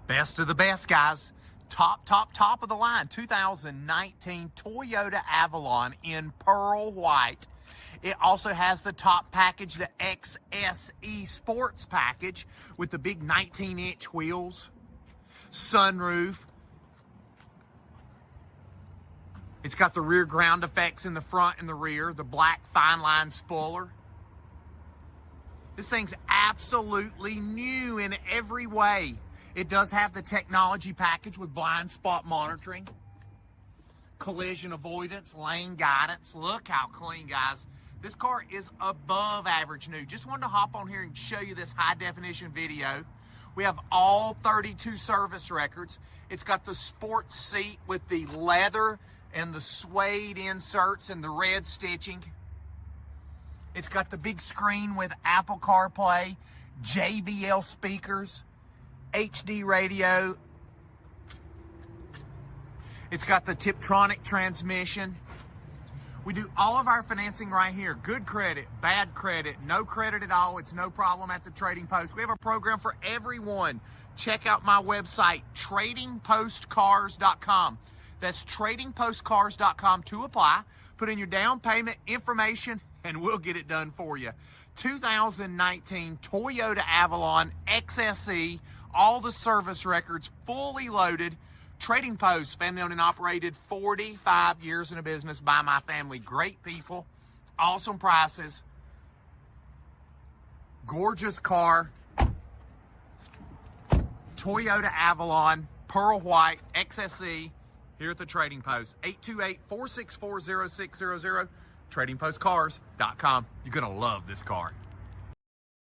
Best of the best, guys. Top of the line. 2019 Toyota Avalon in pearl white. It also has the top package, the XSE Sports Package, with the big 19-inch wheels, sunroof. It's got the rear ground effects in the front and the rear, the black fine line spoiler. This thing's absolutely new in every way. It does have the technology package with blind spot monitoring, collision avoidance, lane guidance. Look how clean, guys. This car is above average new. Just wanted to hop on here and show you this high definition video. We have all 32 service records. It's got the sports seat with the leather and the suede inserts and the red stitching. It's got the big screen with Apple CarPlay, JBL speakers, HD radio. It's got the Tiptronic transmission. We do all of our financing right here. Good credit, bad credit, no credit at all. It's no problem at the Trading Post. We have a program for everyone. Check out my website, tradingpostcars.com. That's tradingpostcars.com to apply. Put in your down payment information and we'll get it done for you. 2019 Toyota Avalon XSE, all the service records fully loaded. Trading Post, family owned and operated, 45 years in a business by my family. Great people, awesome prices, gorgeous car. Toyota Avalon, pearl white, XSE, here at the Trading Post. 828-464-0600, tradingpostcars.com. You're gonna love this car.